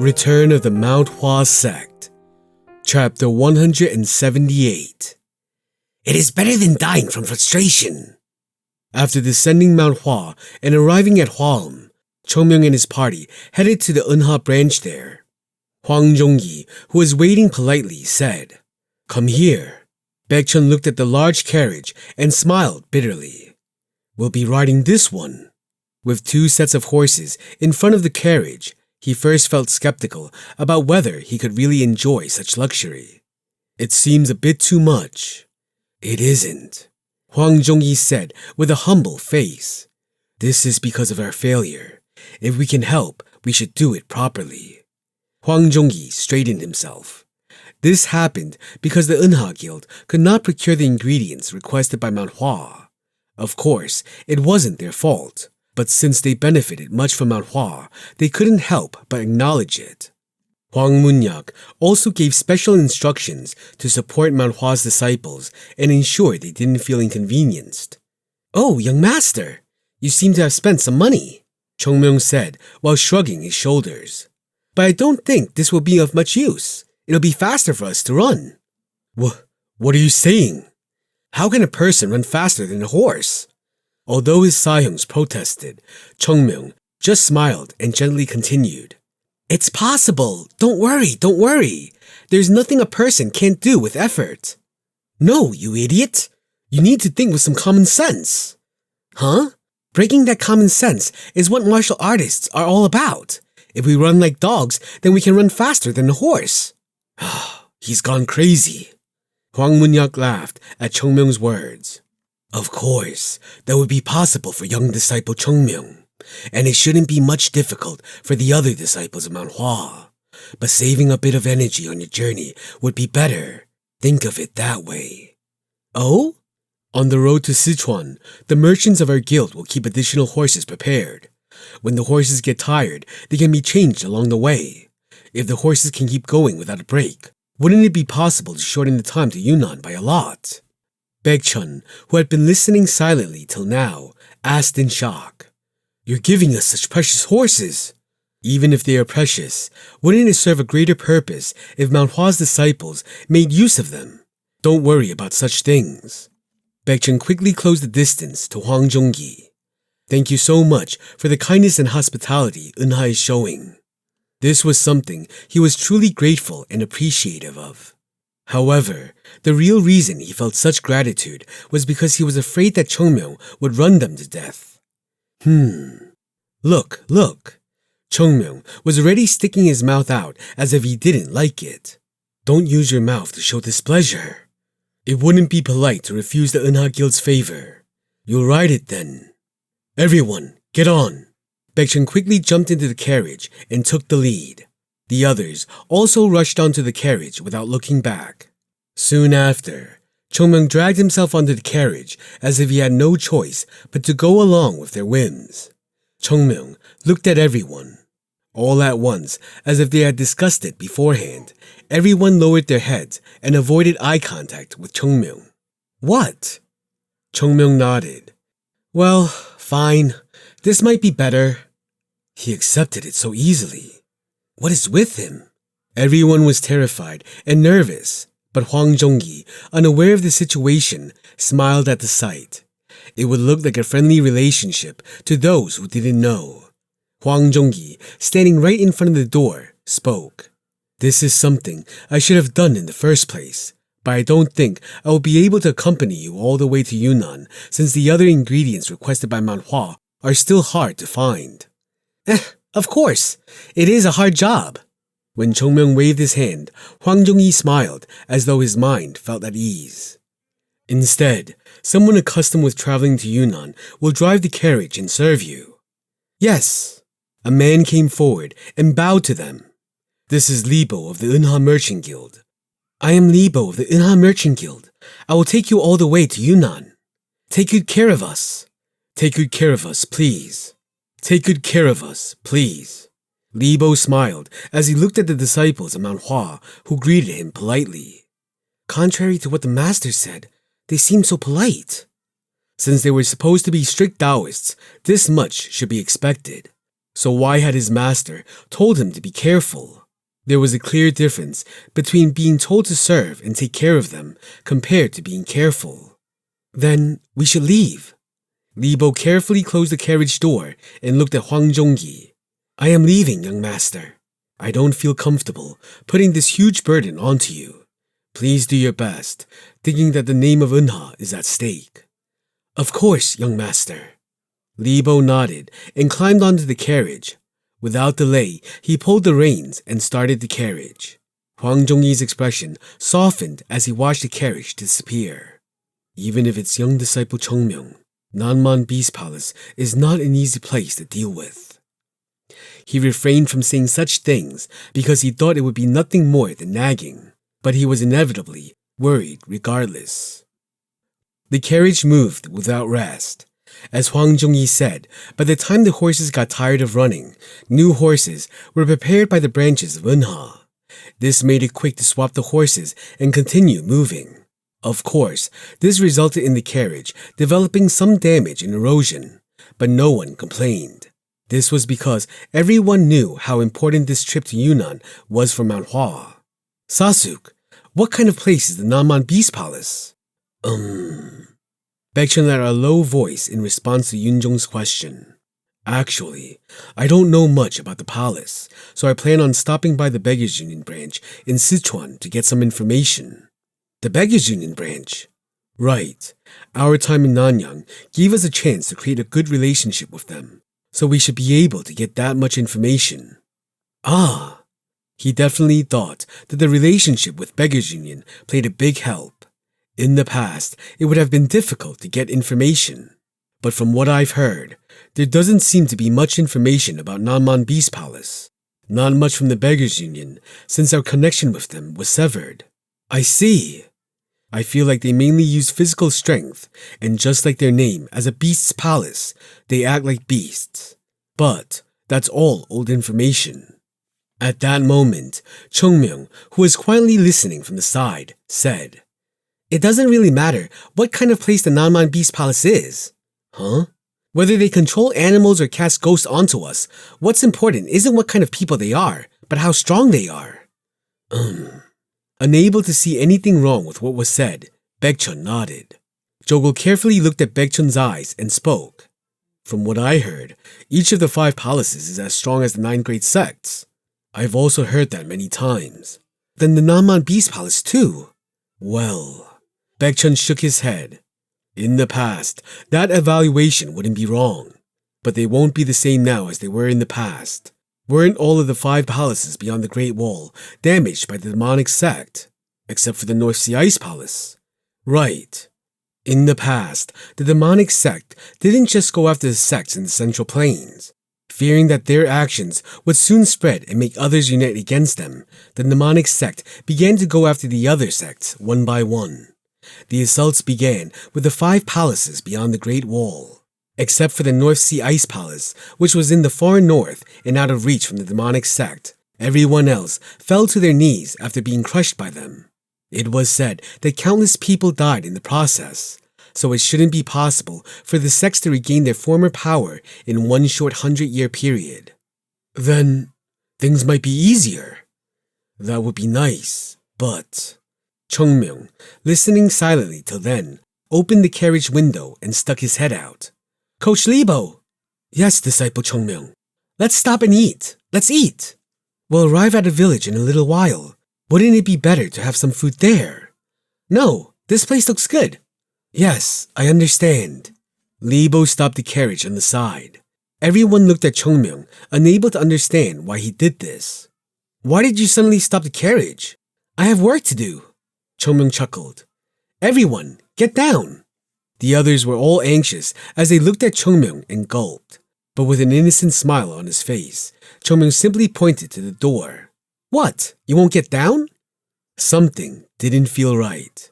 Return of the Mount Hua Sect, Chapter 178. It is better than dying from frustration. After descending Mount Hua and arriving at Hwaum, Chongmyung and his party headed to the Eunha branch there. Hwang Jong-gi, who was waiting politely, said, "Come here." Baekchun looked at the large carriage and smiled bitterly. "We'll be riding this one." With two sets of horses in front of the carriage, he first felt skeptical about whether he could really enjoy such luxury. "It seems a bit too much." "It isn't," Hwang Jong-gi said with a humble face. "This is because of our failure. If we can help, we should do it properly." Hwang Jong-gi straightened himself. This happened because the Eunha Guild could not procure the ingredients requested by Mount Hua. Of course, it wasn't their fault, but since they benefited much from Mount Hua, they couldn't help but acknowledge it. Hwang Munyak also gave special instructions to support Mount Hua's disciples and ensure they didn't feel inconvenienced. "Oh, young master, you seem to have spent some money," Chongmyung said while shrugging his shoulders. "But I don't think this will be of much use. It'll be faster for us to run." What are you saying? How can a person run faster than a horse?" Although his Sahyungs protested, Chongmyung just smiled and gently continued. "It's possible. Don't worry. There's nothing a person can't do with effort." "No, you idiot. You need to think with some common sense." "Huh? Breaking that common sense is what martial artists are all about. If we run like dogs, then we can run faster than a horse." "He's gone crazy." Hwang Munyak laughed at Chongmyung's words. "Of course, that would be possible for young disciple Chongmyung, and it shouldn't be much difficult for the other disciples of Mount Hua. But saving a bit of energy on your journey would be better. Think of it that way." "Oh?" "On the road to Sichuan, the merchants of our guild will keep additional horses prepared. When the horses get tired, they can be changed along the way. If the horses can keep going without a break, wouldn't it be possible to shorten the time to Yunnan by a lot?" Baekchun, who had been listening silently till now, asked in shock. "You're giving us such precious horses. Even if they are precious, wouldn't it serve a greater purpose if Mount Hua's disciples made use of them? Don't worry about such things." Baekchun quickly closed the distance to Hwang Jong-gi. "Thank you so much for the kindness and hospitality Eunha is showing." This was something he was truly grateful and appreciative of. However, the real reason he felt such gratitude was because he was afraid that Chongmyung would run them to death. Look. Chongmyung was already sticking his mouth out as if he didn't like it. "Don't use your mouth to show displeasure. It wouldn't be polite to refuse the Eunha Guild's favor. You'll ride it then. Everyone, get on." Baekchun quickly jumped into the carriage and took the lead. The others also rushed onto the carriage without looking back. Soon after, Chongmyung dragged himself onto the carriage as if he had no choice but to go along with their whims. Chongmyung looked at everyone. All at once, as if they had discussed it beforehand, everyone lowered their heads and avoided eye contact with Chongmyung. "What?" Chongmyung nodded. "Well, fine. This might be better." He accepted it so easily. What is with him? Everyone was terrified and nervous, but Hwang Jong-gi, unaware of the situation, smiled at the sight. It would look like a friendly relationship to those who didn't know. Hwang Jong-gi, standing right in front of the door, spoke. "This is something I should have done in the first place, but I don't think I will be able to accompany you all the way to Yunnan since the other ingredients requested by Mount Hua are still hard to find." Of course, it is a hard job." When Chongmyung waved his hand, Hwang Jong-gi smiled as though his mind felt at ease. "Instead, someone accustomed with traveling to Yunnan will drive the carriage and serve you." "Yes." A man came forward and bowed to them. "This is Libo of the Eunha Merchant Guild." "I am Libo of the Eunha Merchant Guild. I will take you all the way to Yunnan. Take good care of us." "Take good care of us, please. Take good care of us, please." Libo smiled as he looked at the disciples of Mount Hua who greeted him politely. Contrary to what the master said, they seemed so polite. Since they were supposed to be strict Taoists, this much should be expected. So why had his master told him to be careful? There was a clear difference between being told to serve and take care of them compared to being careful. Then we should leave. Libo carefully closed the carriage door and looked at Hwang Jong-gi. I am leaving, young master. I don't feel comfortable putting this huge burden onto you. Please do your best, thinking that the name of Eunha is at stake. Of course, young master. Libo nodded and climbed onto the carriage. Without delay, he pulled the reins and started the carriage. Hwang Jong-gi's expression softened as he watched the carriage disappear. Even if it's young disciple Chungmyeong, Nanman Beast Palace is not an easy place to deal with. He refrained from saying such things because he thought it would be nothing more than nagging, but he was inevitably worried regardless. The carriage moved without rest. As Hwang Jong-gi said, by the time the horses got tired of running, new horses were prepared by the branches of Eunha. This made it quick to swap the horses and continue moving. Of course, this resulted in the carriage developing some damage and erosion, but no one complained. This was because everyone knew how important this trip to Yunnan was for Mount Hua. Sasuk, what kind of place is the Nanman Beast Palace? Baekchun let out a low voice in response to Yunjong's question. Actually, I don't know much about the palace, so I plan on stopping by the Beggars Union branch in Sichuan to get some information. The Beggars Union branch? Right. Our time in Nanyang gave us a chance to create a good relationship with them, so we should be able to get that much information. Ah! He definitely thought that the relationship with Beggars Union played a big help. In the past, it would have been difficult to get information. But from what I've heard, there doesn't seem to be much information about Nanman Beast Palace. Not much from the Beggars Union, since our connection with them was severed. I see. I feel like they mainly use physical strength, and just like their name as a beast's palace, they act like beasts. But that's all old information. At that moment, Chungmyeong, who was quietly listening from the side, said, It doesn't really matter what kind of place the Nanman Beast Palace is. Huh? Whether they control animals or cast ghosts onto us, what's important isn't what kind of people they are, but how strong they are. Unable to see anything wrong with what was said, Baekchun nodded. Jogul carefully looked at Baekchun's eyes and spoke. From what I heard, each of the 5 palaces is as strong as the 9 great sects. I've also heard that many times. Then the Nanman Beast Palace too. Well, Baekchun shook his head. In the past, that evaluation wouldn't be wrong. But they won't be the same now as they were in the past. Weren't all of the 5 palaces beyond the Great Wall damaged by the demonic sect? Except for the North Sea Ice Palace. Right. In the past, the demonic sect didn't just go after the sects in the Central Plains. Fearing that their actions would soon spread and make others unite against them, the demonic sect began to go after the other sects one by one. The assaults began with the 5 palaces beyond the Great Wall. Except for the North Sea Ice Palace, which was in the far north and out of reach from the demonic sect, everyone else fell to their knees after being crushed by them. It was said that countless people died in the process, so it shouldn't be possible for the sects to regain their former power in one short 100-year period. Then, things might be easier. That would be nice, but... Chungmyeong, listening silently till then, opened the carriage window and stuck his head out. Coach Libo! Yes, disciple Chungmyeong. Let's stop and eat. Let's eat. We'll arrive at a village in a little while. Wouldn't it be better to have some food there? No, this place looks good. Yes, I understand. Libo stopped the carriage on the side. Everyone looked at Chungmyeong, unable to understand why he did this. Why did you suddenly stop the carriage? I have work to do. Chungmyeong chuckled. Everyone, get down. The others were all anxious as they looked at Chungmyeong and gulped. But with an innocent smile on his face, Chungmyeong simply pointed to the door. What? You won't get down? Something didn't feel right.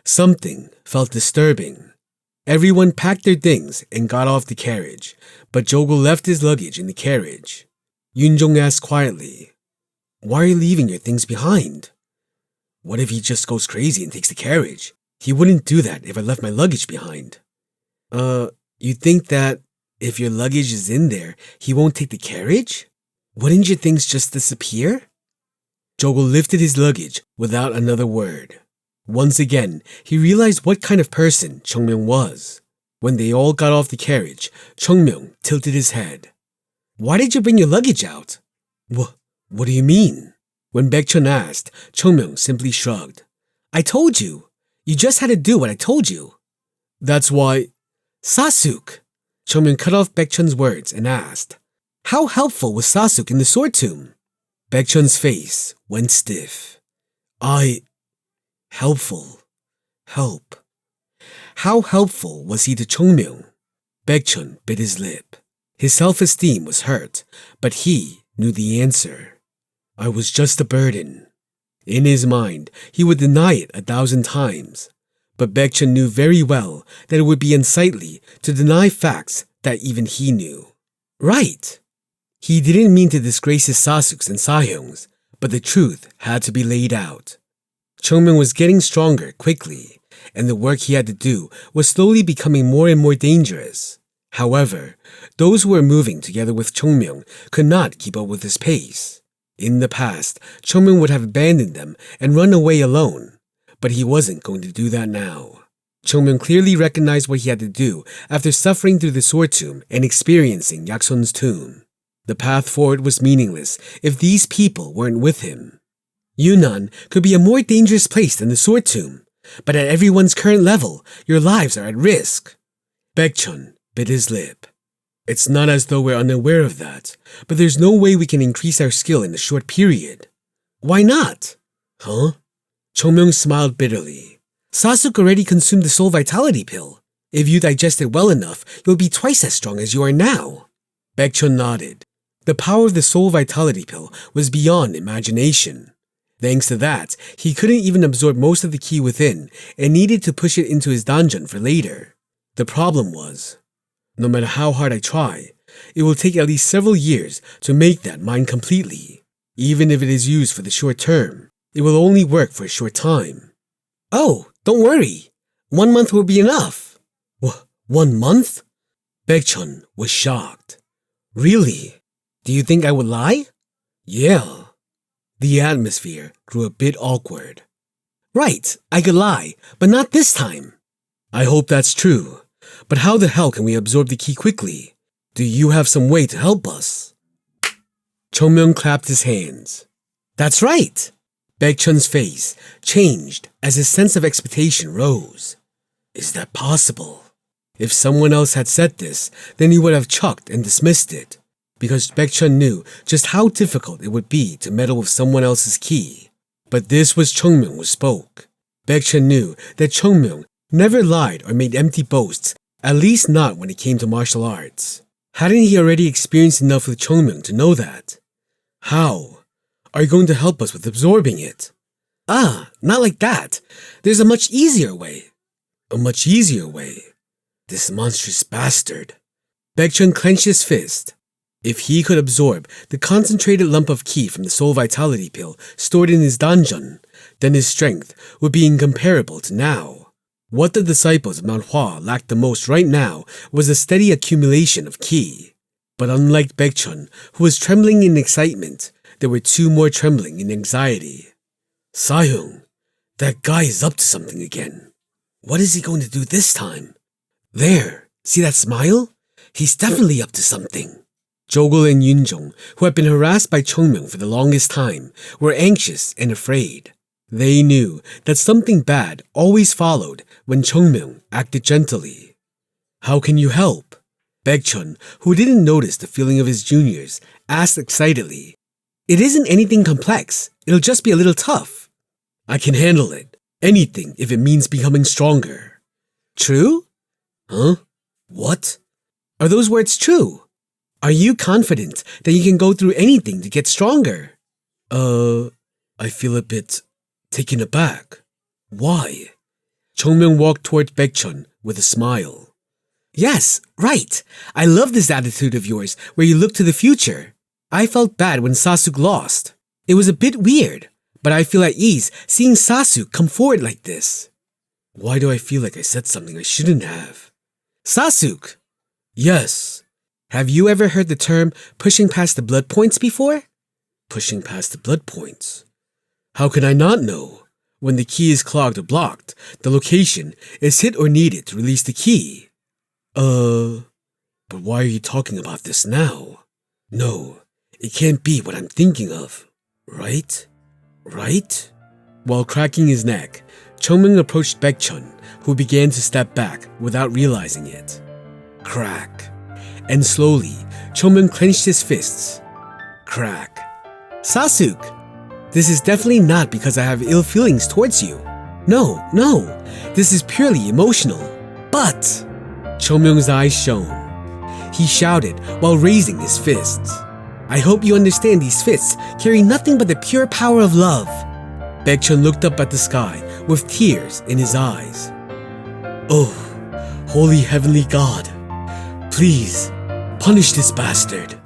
Something felt disturbing. Everyone packed their things and got off the carriage, but Jogul left his luggage in the carriage. Yunjong asked quietly, Why are you leaving your things behind? What if he just goes crazy and takes the carriage? He wouldn't do that if I left my luggage behind. You think that If your luggage is in there, he won't take the carriage? Wouldn't your things just disappear? Jogul lifted his luggage without another word. Once again, he realized what kind of person Chungmyeong was. When they all got off the carriage, Chungmyeong tilted his head. Why did you bring your luggage out? What do you mean? When Baekchun asked, Chungmyeong simply shrugged. I told you. You just had to do what I told you. That's why... Sasuk! Chungmyeong cut off Baekchun's words and asked, how helpful was Sasuk in the sword tomb? Baekchun's face went stiff. Helpful. Help. How helpful was he to Chungmyeong? Baekchun bit his lip. His self-esteem was hurt, but he knew the answer. I was just a burden. In his mind, he would deny it 1,000 times. But Baekchun knew very well that it would be unsightly to deny facts that even he knew. Right. He didn't mean to disgrace his Sasuks and Sahyungs, but the truth had to be laid out. Chungmyeong was getting stronger quickly, and the work he had to do was slowly becoming more and more dangerous. However, those who were moving together with Chungmyeong could not keep up with his pace. In the past, Chungmyeong would have abandoned them and run away alone, but he wasn't going to do that now. Chungmyeong clearly recognized what he had to do after suffering through the sword tomb and experiencing Yaksun's tomb. The path forward was meaningless if these people weren't with him. Yunnan could be a more dangerous place than the sword tomb, but at everyone's current level, your lives are at risk. Baekchun bit his lip. It's not as though we're unaware of that, but there's no way we can increase our skill in a short period. Why not? Huh? Chungmyeong smiled bitterly. Sasuk already consumed the soul vitality pill. If you digest it well enough, you'll be twice as strong as you are now. Baekchun nodded. The power of the soul vitality pill was beyond imagination. Thanks to that, he couldn't even absorb most of the ki within and needed to push it into his danjun for later. The problem was, no matter how hard I try, it will take at least several years to make that mine completely. Even if it is used for the short term, it will only work for a short time. Oh, don't worry. 1 month will be enough. 1 month? Baekchun was shocked. Really? Do you think I would lie? Yeah. The atmosphere grew a bit awkward. Right, I could lie, but not this time. I hope that's true. But how the hell can we absorb the ki quickly? Do you have some way to help us? Chungmyeong clapped his hands. That's right. Baekchun's face changed as his sense of expectation rose. Is that possible? If someone else had said this, then he would have chucked and dismissed it, because Baekchun knew just how difficult it would be to meddle with someone else's ki. But this was Chungmyeong who spoke. Baekchun knew that Chungmyeong never lied or made empty boasts, at least not when it came to martial arts. Hadn't he already experienced enough with Chungmyeong to know that? How? Are you going to help us with absorbing it? Not like that. There's a much easier way. A much easier way? This monstrous bastard. Baekchun clenched his fist. If he could absorb the concentrated lump of ki from the soul vitality pill stored in his danjun, then his strength would be incomparable to now. What the disciples of Mount Hua lacked the most right now was a steady accumulation of ki. But unlike Baekchun, who was trembling in excitement, there were two more trembling in anxiety. Sahyung, that guy is up to something again. What is he going to do this time? There, see that smile? He's definitely up to something. Jogul and Yunjong, who had been harassed by Chungmyeong for the longest time, were anxious and afraid. They knew that something bad always followed when Chungmyeong acted gently. How can you help? Baekchun, who didn't notice the feeling of his juniors, asked excitedly. It isn't anything complex. It'll just be a little tough. I can handle it. Anything if it means becoming stronger. True? Huh? What? Are those words true? Are you confident that you can go through anything to get stronger? I feel a bit taken aback. Why? Chungmyeong walked toward Baekchun with a smile. Yes, right. I love this attitude of yours where you look to the future. I felt bad when Sasuk lost. It was a bit weird, but I feel at ease seeing Sasuk come forward like this. Why do I feel like I said something I shouldn't have? Sasuk! Yes. Have you ever heard the term pushing past the blood points before? Pushing past the blood points? How can I not know? When the key is clogged or blocked, the location is hit or needed to release the key. But why are you talking about this now? No, it can't be what I'm thinking of. Right? Right? While cracking his neck, Chongming approached Baekchun, who began to step back without realizing it. Crack. And slowly, Chongming clenched his fists. Crack. Sasuk! This is definitely not because I have ill feelings towards you. No, this is purely emotional. But Chongmyung's eyes shone. He shouted while raising his fists. I hope you understand these fists carry nothing but the pure power of love. Baekchun looked up at the sky with tears in his eyes. Oh, holy heavenly God, please punish this bastard.